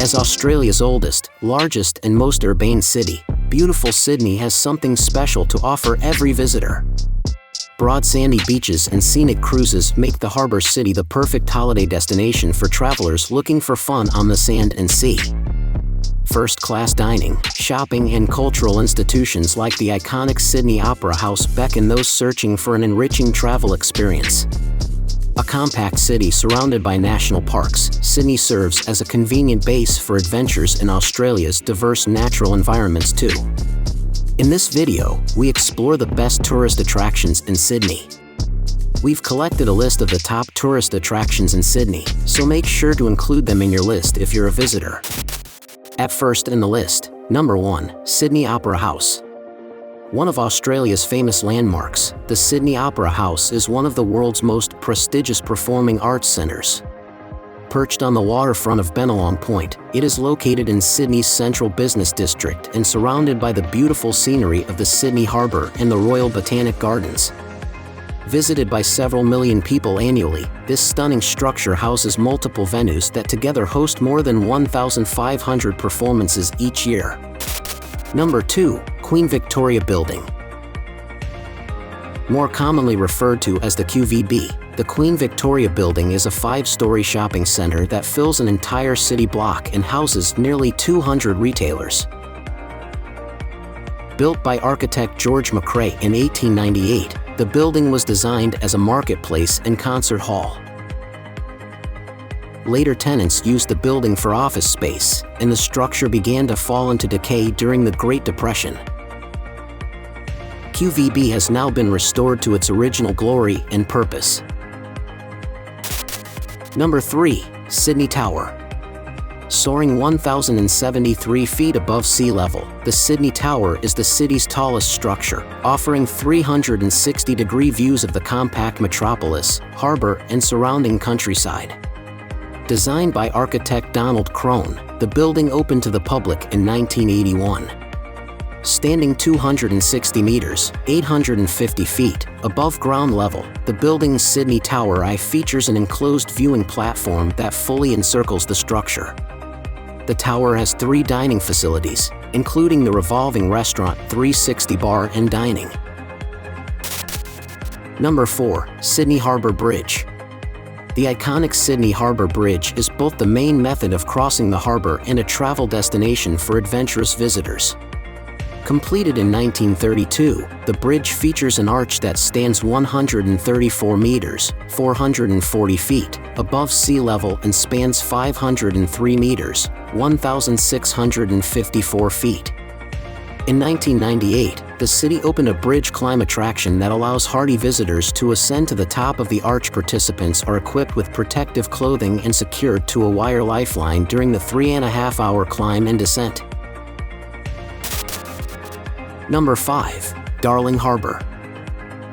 As Australia's oldest, largest and most urbane city, beautiful Sydney has something special to offer every visitor. Broad sandy beaches and scenic cruises make the harbour city the perfect holiday destination for travelers looking for fun on the sand and sea. First-class dining, shopping and cultural institutions like the iconic Sydney Opera House beckon those searching for an enriching travel experience. A compact city surrounded by national parks, Sydney serves as a convenient base for adventures in Australia's diverse natural environments too. In this video, we explore the best tourist attractions in Sydney. We've collected a list of the top tourist attractions in Sydney, so make sure to include them in your list if you're a visitor. At first in the list, number 1, Sydney Opera House. One of Australia's famous landmarks, the Sydney Opera House is one of the world's most prestigious performing arts centres. Perched on the waterfront of Bennelong Point, it is located in Sydney's central business district and surrounded by the beautiful scenery of the Sydney Harbour and the Royal Botanic Gardens. Visited by several million people annually, this stunning structure houses multiple venues that together host more than 1,500 performances each year. Number 2, Queen Victoria Building. More commonly referred to as the QVB, the Queen Victoria Building is a 5-story shopping centre that fills an entire city block and houses nearly 200 retailers. Built by architect George McRae in 1898, the building was designed as a marketplace and concert hall. Later tenants used the building for office space, and the structure began to fall into decay during the Great Depression. QVB has now been restored to its original glory and purpose. Number 3, Sydney Tower. Soaring 1,073 feet above sea level, the Sydney Tower is the city's tallest structure, offering 360-degree views of the compact metropolis, harbour, and surrounding countryside. Designed by architect Donald Crone, the building opened to the public in 1981. Standing 260 meters, 850 feet, above ground level, the building's Sydney Tower Eye features an enclosed viewing platform that fully encircles the structure. The tower has 3 dining facilities, including the revolving restaurant 360 Bar and Dining. Number 4, Sydney Harbour Bridge. The iconic Sydney Harbour Bridge is both the main method of crossing the harbour and a travel destination for adventurous visitors. Completed in 1932, the bridge features an arch that stands 134 meters, 440 feet, above sea level and spans 503 meters, 1,654 feet. In 1998, the city opened a bridge climb attraction that allows hardy visitors to ascend to the top of the arch. Participants are equipped with protective clothing and secured to a wire lifeline during the 3.5-hour climb and descent. Number 5, Darling Harbour.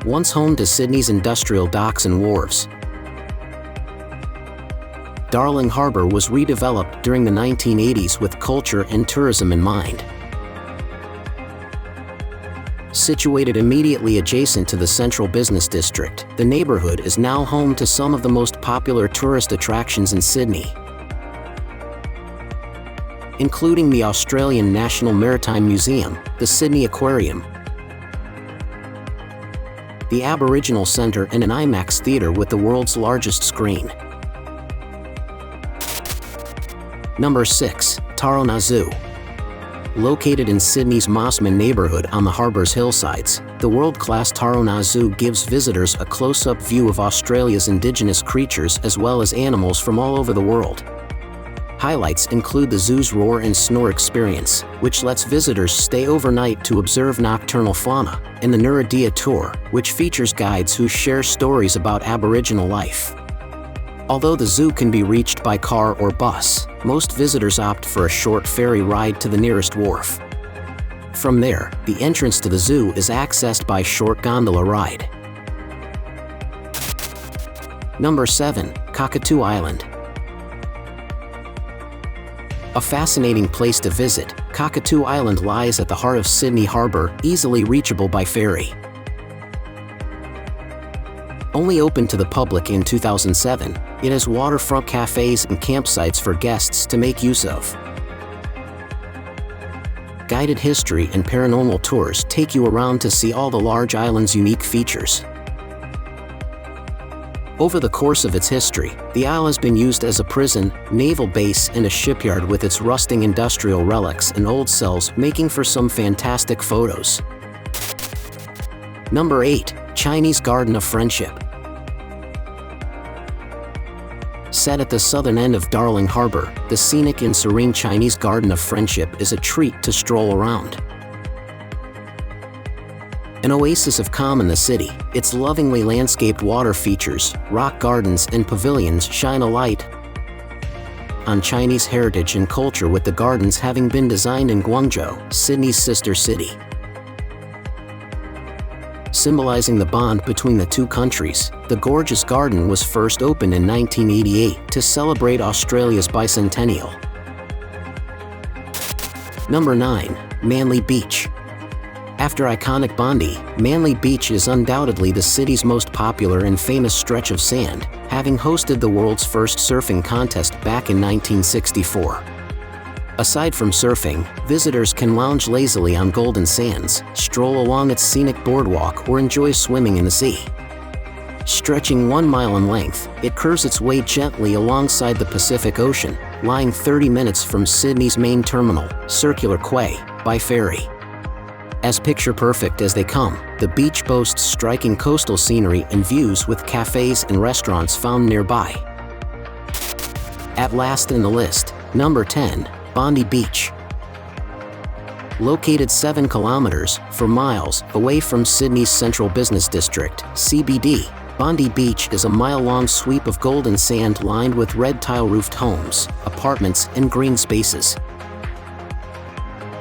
Once home to Sydney's industrial docks and wharves, Darling Harbour was redeveloped during the 1980s with culture and tourism in mind. Situated immediately adjacent to the central business district, the neighbourhood is now home to some of the most popular tourist attractions in Sydney, including the Australian National Maritime Museum, the Sydney Aquarium, the Aboriginal Centre and an IMAX theatre with the world's largest screen. Number 6, Taronga Zoo. Located in Sydney's Mossman neighbourhood on the harbour's hillsides, the world-class Taronga Zoo gives visitors a close-up view of Australia's indigenous creatures as well as animals from all over the world. Highlights include the zoo's roar and snore experience, which lets visitors stay overnight to observe nocturnal fauna, and the Nurudia Tour, which features guides who share stories about Aboriginal life. Although the zoo can be reached by car or bus, most visitors opt for a short ferry ride to the nearest wharf. From there, the entrance to the zoo is accessed by short gondola ride. Number 7, Cockatoo Island. A fascinating place to visit, Cockatoo Island lies at the heart of Sydney Harbour, easily reachable by ferry. Only opened to the public in 2007, It has waterfront cafes and campsites for guests to make use of. Guided history and paranormal tours take you around to see all the large island's unique features. Over the course of its history, the isle has been used as a prison, naval base, and a shipyard, with its rusting industrial relics and old cells making for some fantastic photos. Number 8. Chinese Garden of Friendship. Set at the southern end of Darling Harbour, the scenic and serene Chinese Garden of Friendship is a treat to stroll around. An oasis of calm in the city, its lovingly landscaped water features, rock gardens, and pavilions shine a light on Chinese heritage and culture, with the gardens having been designed in Guangzhou, Sydney's sister city. Symbolizing the bond between the two countries, the gorgeous garden was first opened in 1988 to celebrate Australia's bicentennial. Number 9. Manly Beach. After iconic Bondi, Manly Beach is undoubtedly the city's most popular and famous stretch of sand, having hosted the world's first surfing contest back in 1964. Aside from surfing, visitors can lounge lazily on golden sands, stroll along its scenic boardwalk, or enjoy swimming in the sea. Stretching 1 mile in length, it curves its way gently alongside the Pacific Ocean, lying 30 minutes from Sydney's main terminal, Circular Quay, by ferry. As picture-perfect as they come, the beach boasts striking coastal scenery and views, with cafes and restaurants found nearby. At last in the list, number 10, Bondi Beach. Located 7 kilometers, 4 miles, away from Sydney's Central Business District, CBD, Bondi Beach is a mile-long sweep of golden sand lined with red tile-roofed homes, apartments, and green spaces.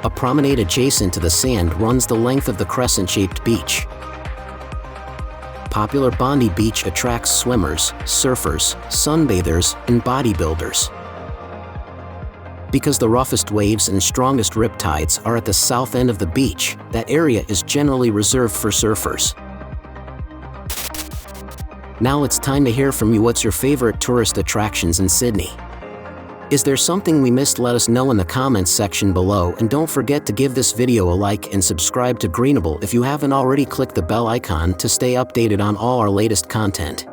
A promenade adjacent to the sand runs the length of the crescent-shaped beach. Popular Bondi Beach attracts swimmers, surfers, sunbathers, and bodybuilders. Because the roughest waves and strongest riptides are at the south end of the beach, that area is generally reserved for surfers. Now it's time to hear from you. What's your favorite tourist attractions in Sydney? Is there something we missed? Let us know in the comments section below, and don't forget to give this video a like and subscribe to Greenable if you haven't already. Click the bell icon to stay updated on all our latest content.